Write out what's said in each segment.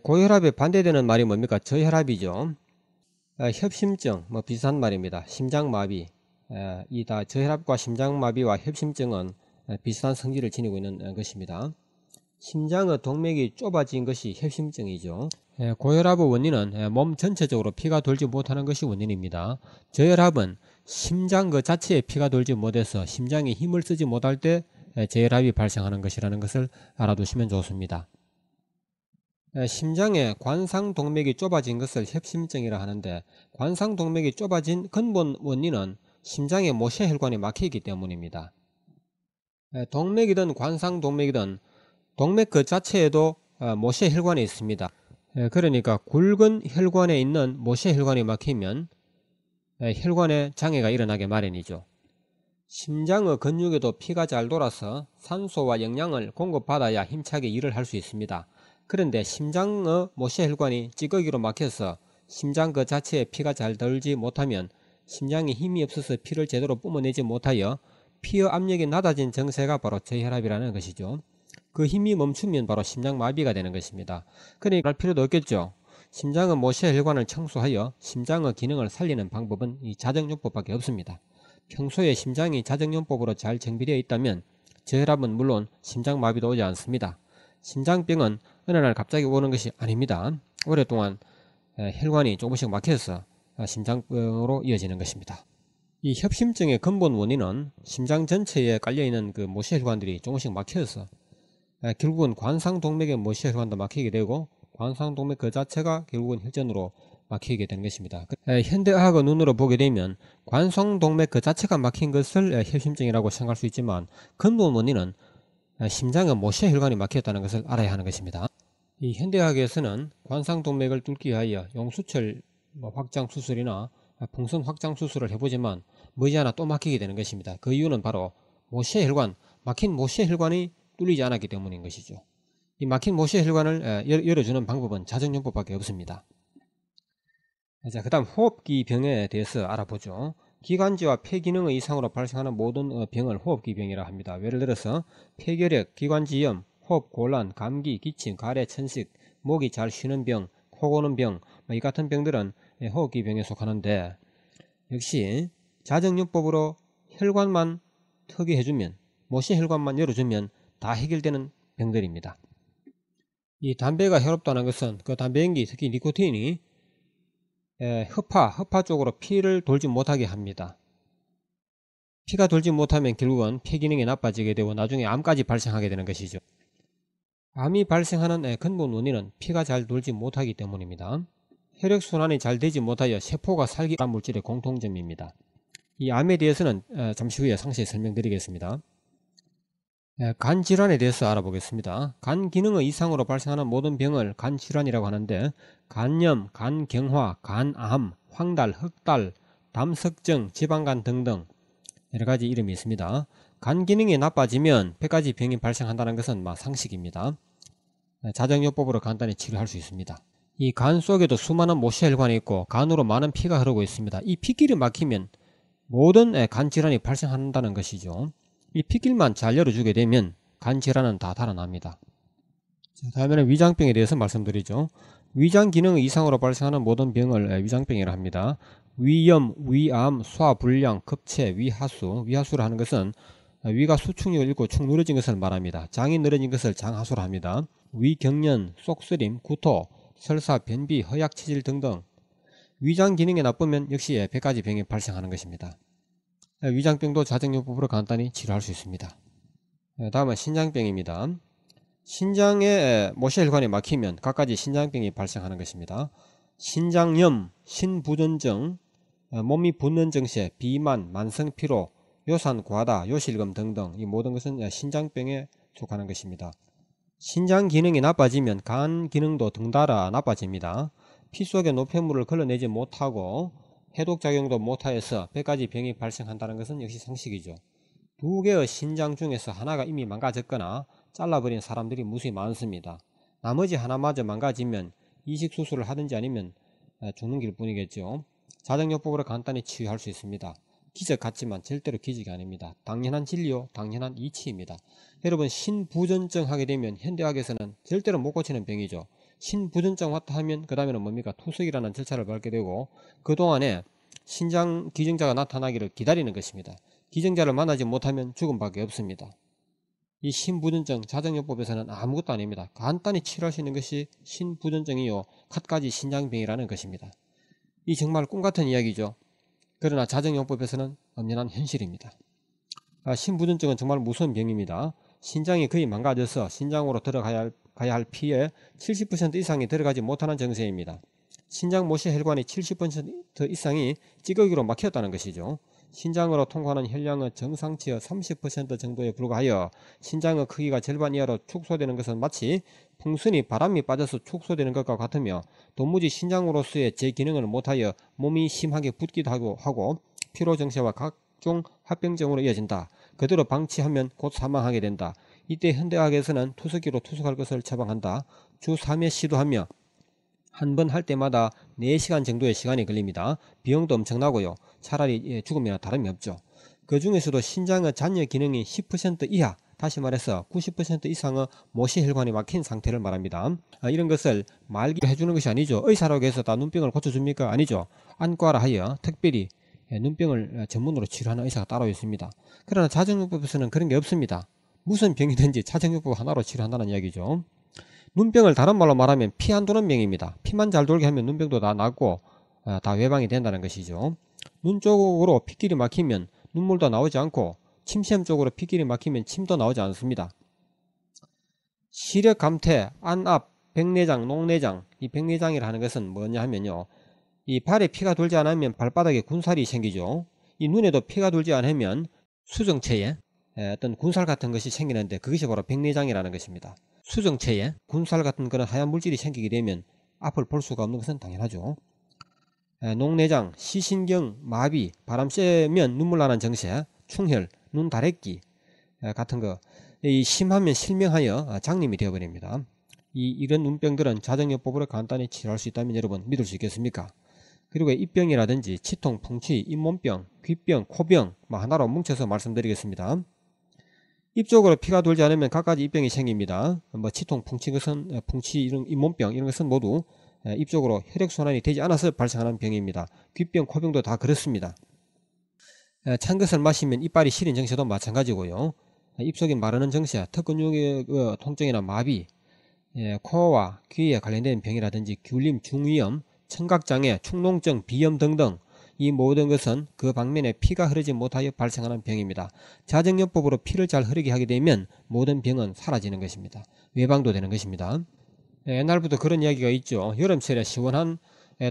고혈압에 반대되는 말이 뭡니까? 저혈압이죠. 협심증, 비슷한 말입니다. 심장마비. 이 다 저혈압과 심장마비와 협심증은 비슷한 성질을 지니고 있는 것입니다. 심장의 동맥이 좁아진 것이 협심증이죠. 고혈압의 원인은 몸 전체적으로 피가 돌지 못하는 것이 원인입니다. 저혈압은 심장 그 자체에 피가 돌지 못해서 심장이 힘을 쓰지 못할 때 저혈압이 발생하는 것이라는 것을 알아두시면 좋습니다. 심장의 관상동맥이 좁아진 것을 협심증이라 하는데, 관상동맥이 좁아진 근본 원인은 심장의 모세혈관이 막히기 때문입니다. 동맥이든 관상동맥이든 동맥 그 자체에도 모세혈관이 있습니다. 그러니까 굵은 혈관에 있는 모세혈관이 막히면 혈관에 장애가 일어나게 마련이죠. 심장의 근육에도 피가 잘 돌아서 산소와 영양을 공급받아야 힘차게 일을 할 수 있습니다. 그런데 심장의 모세혈관이 찌꺼기로 막혀서 심장 그 자체에 피가 잘 돌지 못하면 심장이 힘이 없어서 피를 제대로 뿜어내지 못하여 피의 압력이 낮아진 증세가 바로 저혈압이라는 것이죠. 그 힘이 멈추면 바로 심장마비가 되는 것입니다. 그러니까 할 필요도 없겠죠. 심장의 모세혈관을 청소하여 심장의 기능을 살리는 방법은 이 자정요법밖에 없습니다. 평소에 심장이 자정요법으로 잘 정비되어 있다면 저혈압은 물론 심장마비도 오지 않습니다. 심장병은 어느 날 갑자기 오는 것이 아닙니다. 오랫동안 혈관이 조금씩 막혀서 심장병으로 이어지는 것입니다. 이 협심증의 근본 원인은 심장 전체에 깔려있는 그 모세혈관들이 조금씩 막혀서 결국은 관상동맥의 모세혈관도 막히게 되고 관상동맥 그 자체가 결국은 혈전으로 막히게 되는 것입니다. 현대의학의 눈으로 보게 되면 관상동맥 그 자체가 막힌 것을 협심증이라고 생각할 수 있지만, 근본 원인은 심장의 모세혈관이 막혔다는 것을 알아야 하는 것입니다. 이 현대의학에서는 관상동맥을 뚫기 위하여 용수철 확장 수술이나 풍선 확장 수술을 해보지만 머지않아 또 막히게 되는 것입니다. 그 이유는 바로 모세혈관, 막힌 모세혈관이 뚫리지 않았기 때문인 것이죠. 이 막힌 모세혈관을 열어주는 방법은 자정요법밖에 없습니다. 자, 그 다음 호흡기 병에 대해서 알아보죠. 기관지와 폐기능의 이상으로 발생하는 모든 병을 호흡기병이라 합니다. 예를 들어서 폐결핵, 기관지염, 호흡곤란, 감기, 기침, 가래, 천식, 목이 잘 쉬는 병, 코 고는 병, 이 같은 병들은 호흡기병에 속하는데, 역시 자정요법으로 혈관만 특이해주면, 모세혈관만 열어주면 다 해결되는 병들입니다. 이 담배가 해롭다는 것은 그 담배연기, 특히 니코틴이 허파 쪽으로 피를 돌지 못하게 합니다. 피가 돌지 못하면 결국은 폐기능이 나빠지게 되고 나중에 암까지 발생하게 되는 것이죠. 암이 발생하는 근본 원인은 피가 잘 돌지 못하기 때문입니다. 혈액순환이 잘 되지 못하여 세포가 살기 어려운 물질의 공통점입니다. 이 암에 대해서는 잠시 후에 상세히 설명드리겠습니다. 간 질환에 대해서 알아보겠습니다. 간 기능의 이상으로 발생하는 모든 병을 간 질환이라고 하는데, 간염, 간경화, 간암, 황달, 흑달, 담석증, 지방간 등등 여러가지 이름이 있습니다. 간 기능이 나빠지면 100가지 병이 발생한다는 것은 상식입니다. 자정요법으로 간단히 치료할 수 있습니다. 이 간 속에도 수많은 모세혈관이 있고 간으로 많은 피가 흐르고 있습니다. 이 피길이 막히면 모든 간 질환이 발생한다는 것이죠. 이 피길만 잘 열어주게 되면 간 질환은 다 달아납니다. 다음에는 위장병에 대해서 말씀드리죠. 위장 기능의 이상으로 발생하는 모든 병을 위장병이라 합니다. 위염, 위암, 소화불량, 급체, 위하수. 위하수라 하는 것은 위가 수축력을 잃고 축 늘어진 것을 말합니다. 장이 늘어진 것을 장하수라 합니다. 위경련, 쏙쓰림, 구토, 설사, 변비, 허약 체질 등등 위장 기능이 나쁘면 역시 100가지 병이 발생하는 것입니다. 위장병도 자정요법으로 간단히 치료할 수 있습니다. 다음은 신장병입니다. 신장의 모세혈관이 막히면 갖가지 신장병이 발생하는 것입니다. 신장염, 신부전증, 몸이 붓는 증세, 비만, 만성피로, 요산과다, 요실금 등등 이 모든 것은 신장병에 속하는 것입니다. 신장 기능이 나빠지면 간 기능도 덩달아 나빠집니다. 피 속의 노폐물을 걸러내지 못하고 해독작용도 못하여서 100가지 병이 발생한다는 것은 역시 상식이죠. 2개의 신장 중에서 하나가 이미 망가졌거나 잘라버린 사람들이 무수히 많습니다. 나머지 하나마저 망가지면 이식수술을 하든지 아니면 죽는 길 뿐이겠죠. 자정요법으로 간단히 치유할 수 있습니다. 기적 같지만 절대로 기적이 아닙니다. 당연한 진료, 당연한 이치입니다. 여러분, 신부전증 하게 되면 현대학에서는 절대로 못 고치는 병이죠. 신부전증 왔다 하면 그 다음에는 뭡니까? 투석이라는 절차를 밟게 되고 그동안에 신장 기증자가 나타나기를 기다리는 것입니다. 기증자를 만나지 못하면 죽음밖에 없습니다. 이 신부전증 자정요법에서는 아무것도 아닙니다. 간단히 치료할 수 있는 것이 신부전증이요 갖가지 신장병이라는 것입니다. 이 정말 꿈같은 이야기죠. 그러나 자정요법에서는 엄연한 현실입니다. 신부전증은 정말 무서운 병입니다. 신장이 거의 망가져서 신장으로 들어가야 할 피의 70% 이상이 들어가지 못하는 증세입니다. 신장 모시 혈관이 70% 이상이 찌꺼기로 막혔다는 것이죠. 신장으로 통과하는 혈량은 정상치의 30% 정도에 불과하여 신장의 크기가 절반 이하로 축소되는 것은 마치 풍선이 바람이 빠져서 축소되는 것과 같으며 도무지 신장으로서의 제 기능을 못하여 몸이 심하게 붓기도 하고 피로 정체와 각종 합병증으로 이어진다. 그대로 방치하면 곧 사망하게 된다. 이때 현대의학에서는 투석기로 투석할 것을 처방한다. 주 3회 시도하며 한 번 할 때마다 4시간 정도의 시간이 걸립니다. 비용도 엄청나고요. 차라리 죽음이나 다름이 없죠. 그 중에서도 신장의 잔여 기능이 10% 이하, 다시 말해서 90% 이상의 모시혈관이 막힌 상태를 말합니다. 이런 것을 말기로 해주는 것이 아니죠. 의사라고 해서 다 눈병을 고쳐줍니까? 아니죠. 안과라 하여 특별히 눈병을 전문으로 치료하는 의사가 따로 있습니다. 그러나 자정요법에서는 그런 게 없습니다. 무슨 병이든지 자정요법 하나로 치료한다는 이야기죠. 눈병을 다른 말로 말하면 피 안 도는 병입니다. 피만 잘 돌게 하면 눈병도 다 낫고 다 외방이 된다는 것이죠. 눈 쪽으로 피길이 막히면 눈물도 나오지 않고 침샘 쪽으로 피길이 막히면 침도 나오지 않습니다. 시력 감퇴, 안압, 백내장, 녹내장, 이 백내장이라 하는 것은 뭐냐 하면요. 이 발에 피가 돌지 않으면 발바닥에 군살이 생기죠. 이 눈에도 피가 돌지 않으면 수정체에 어떤 군살 같은 것이 생기는데 그것이 바로 백내장이라는 것입니다. 수정체에 군살 같은 그런 하얀 물질이 생기게 되면 앞을 볼 수가 없는 것은 당연하죠. 녹내장, 시신경, 마비, 바람 쐬면 눈물 나는 증세, 충혈, 눈 다래끼 같은 거 심하면 실명하여 장님이 되어버립니다. 이런 눈병들은 자정요법으로 간단히 치료할 수 있다면 여러분 믿을 수 있겠습니까? 그리고 입병이라든지 치통, 풍치, 잇몸병, 귀병, 코병 하나로 뭉쳐서 말씀드리겠습니다. 입 쪽으로 피가 돌지 않으면 갖가지 입병이 생깁니다. 치통, 풍치, 이런 잇몸병 이런 것은 모두 입 쪽으로 혈액순환이 되지 않아서 발생하는 병입니다. 귀병, 코병도 다 그렇습니다. 찬 것을 마시면 이빨이 시린 증세도 마찬가지고요. 입속이 마르는 증세, 턱근육의 통증이나 마비, 코와 귀에 관련된 병이라든지 귤림, 중위염, 청각장애, 축농증, 비염 등등 이 모든 것은 그 방면에 피가 흐르지 못하여 발생하는 병입니다. 자정요법으로 피를 잘 흐르게 하게 되면 모든 병은 사라지는 것입니다. 외방도 되는 것입니다. 옛날부터 그런 이야기가 있죠. 여름철에 시원한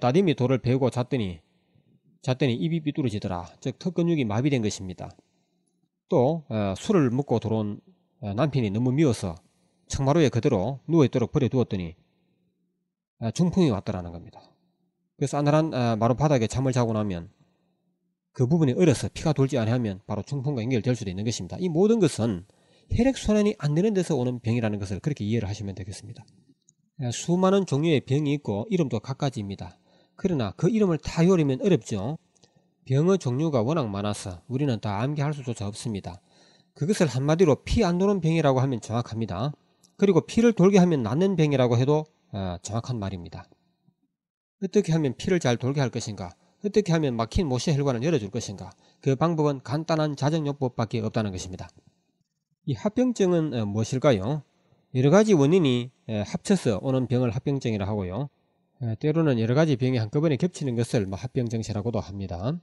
따님이 돌을 베고 잤더니 입이 삐뚤어지더라. 즉 턱근육이 마비된 것입니다. 또 술을 먹고 들어온 남편이 너무 미워서 청마루에 그대로 누워있도록 버려두었더니 중풍이 왔더라는 겁니다. 그 싸늘한 마루 바닥에 잠을 자고 나면 그 부분이 얼어서 피가 돌지 않으면 바로 중풍과 연결될 수도 있는 것입니다. 이 모든 것은 혈액순환이 안 되는 데서 오는 병이라는 것을 그렇게 이해를 하시면 되겠습니다. 수많은 종류의 병이 있고 이름도 갖가지입니다. 그러나 그 이름을 다 외우려면 어렵죠. 병의 종류가 워낙 많아서 우리는 다 암기할 수조차 없습니다. 그것을 한마디로 피 안 도는 병이라고 하면 정확합니다. 그리고 피를 돌게 하면 낫는 병이라고 해도 정확한 말입니다. 어떻게 하면 피를 잘 돌게 할 것인가? 어떻게 하면 막힌 모시혈관을 열어줄 것인가? 그 방법은 간단한 자정요법밖에 없다는 것입니다. 이 합병증은 무엇일까요? 여러가지 원인이 합쳐서 오는 병을 합병증이라 하고요. 때로는 여러가지 병이 한꺼번에 겹치는 것을 합병증세라고도 합니다.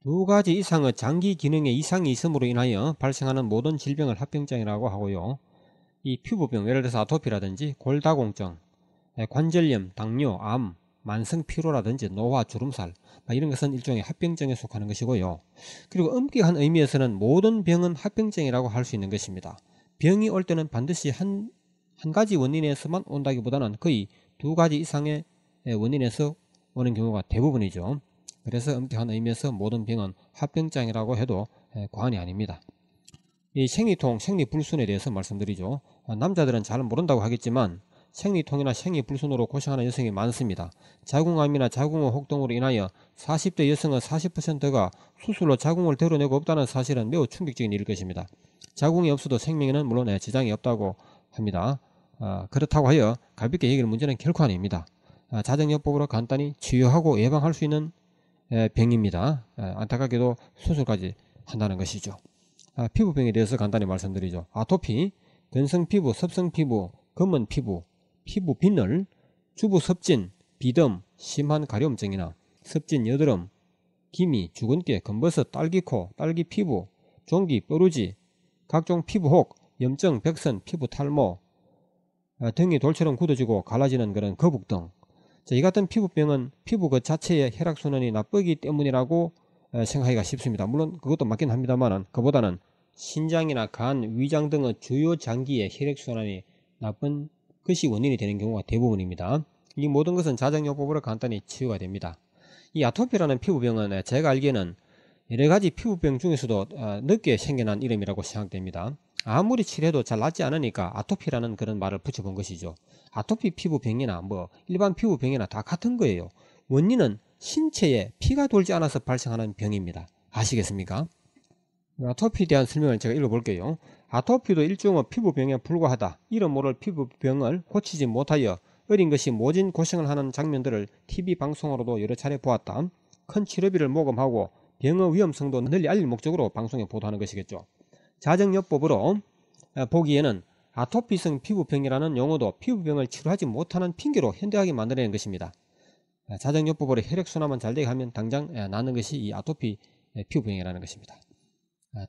2가지 이상의 장기 기능에 이상이 있음으로 인하여 발생하는 모든 질병을 합병증이라고 하고요. 이 피부병, 예를 들어서 아토피라든지 골다공증, 관절염, 당뇨, 암, 만성피로라든지 노화, 주름살 이런 것은 일종의 합병증에 속하는 것이고요. 그리고 엄격한 의미에서는 모든 병은 합병증이라고 할 수 있는 것입니다. 병이 올 때는 반드시 한 가지 원인에서만 온다기보다는 거의 2가지 이상의 원인에서 오는 경우가 대부분이죠. 그래서 엄격한 의미에서 모든 병은 합병증이라고 해도 과언이 아닙니다. 이 생리통, 생리불순에 대해서 말씀드리죠. 남자들은 잘 모른다고 하겠지만 생리통이나 생리불순으로 고생하는 여성이 많습니다. 자궁암이나 자궁의 혹동으로 인하여 40대 여성의 40%가 수술로 자궁을 드러내고 없다는 사실은 매우 충격적인 일일 것입니다. 자궁이 없어도 생명에는 물론 지장이 없다고 합니다. 그렇다고 하여 가볍게 얘기할 문제는 결코 아닙니다. 자정요법으로 간단히 치유하고 예방할 수 있는 병입니다. 안타깝게도 수술까지 한다는 것이죠. 피부병에 대해서 간단히 말씀드리죠. 아토피, 건성피부, 섭성피부, 검은피부, 피부빈혈, 주부섭진, 비듬, 심한 가려움증이나 습진, 여드름, 기미, 주근깨, 검버섯, 딸기코, 딸기피부, 종기, 뾰루지, 각종 피부혹, 염증, 백선, 피부 탈모, 등이 돌처럼 굳어지고 갈라지는 그런 거북 등, 이 같은 피부병은 피부 그 자체의 혈액순환이 나쁘기 때문이라고 생각하기가 쉽습니다. 물론 그것도 맞긴 합니다만 그보다는 신장이나 간, 위장 등의 주요 장기의 혈액순환이 나쁜 것이 원인이 되는 경우가 대부분입니다. 이 모든 것은 자정요법으로 간단히 치유가 됩니다. 이 아토피라는 피부병은 제가 알기에는 여러가지 피부병 중에서도 늦게 생겨난 이름이라고 생각됩니다. 아무리 치료해도 잘 낫지 않으니까 아토피라는 그런 말을 붙여본 것이죠. 아토피 피부병이나 일반 피부병이나 다 같은 거예요. 원인은 신체에 피가 돌지 않아서 발생하는 병입니다. 아시겠습니까? 아토피에 대한 설명을 제가 읽어볼게요. 아토피도 일종의 피부병에 불과하다. 이름 모를 피부병을 고치지 못하여 어린 것이 모진 고생을 하는 장면들을 TV 방송으로도 여러 차례 보았다. 큰 치료비를 모금하고 병의 위험성도 널리 알릴 목적으로 방송에 보도하는 것이겠죠. 자정요법으로 보기에는 아토피성 피부병이라는 용어도 피부병을 치료하지 못하는 핑계로 현대하게 만들어낸 것입니다. 자정요법으로 혈액순환만 잘 되게 하면 당장 낫는 것이 이 아토피 피부병이라는 것입니다.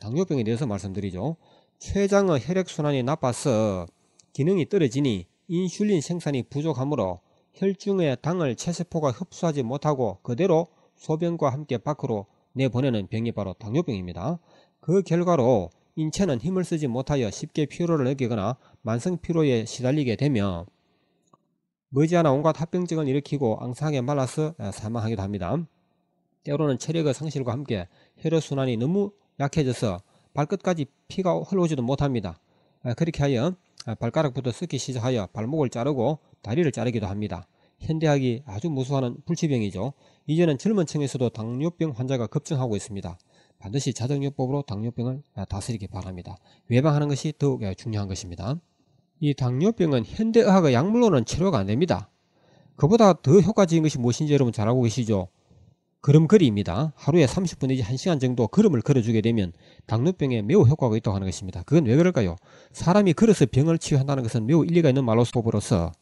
당뇨병에 대해서 말씀드리죠. 췌장의 혈액순환이 나빠서 기능이 떨어지니 인슐린 생산이 부족하므로 혈중의 당을 체세포가 흡수하지 못하고 그대로 소변과 함께 밖으로 내보내는 병이 바로 당뇨병입니다. 그 결과로 인체는 힘을 쓰지 못하여 쉽게 피로를 느끼거나 만성 피로에 시달리게 되며 머지않아 온갖 합병증을 일으키고 앙상하게 말라서 사망하기도 합니다. 때로는 체력의 상실과 함께 혈액순환이 너무 약해져서 발끝까지 피가 흘러오지도 못합니다. 그렇게 하여 발가락부터 썩기 시작하여 발목을 자르고 다리를 자르기도 합니다. 현대학이 아주 무수한 불치병이죠. 이제는 젊은 층에서도 당뇨병 환자가 급증하고 있습니다. 반드시 자정요법으로 당뇨병을 다스리기 바랍니다. 예방하는 것이 더욱 중요한 것입니다. 이 당뇨병은 현대의학의 약물로는 치료가 안됩니다. 그보다 더 효과적인 것이 무엇인지 여러분 잘 알고 계시죠? 걸음걸이입니다. 하루에 30분 내지 1시간 정도 걸음을 걸어주게 되면 당뇨병에 매우 효과가 있다고 하는 것입니다. 그건 왜 그럴까요? 사람이 걸어서 병을 치유한다는 것은 매우 일리가 있는 말로서로서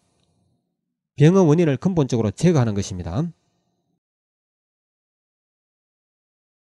병의 원인을 근본적으로 제거하는 것입니다.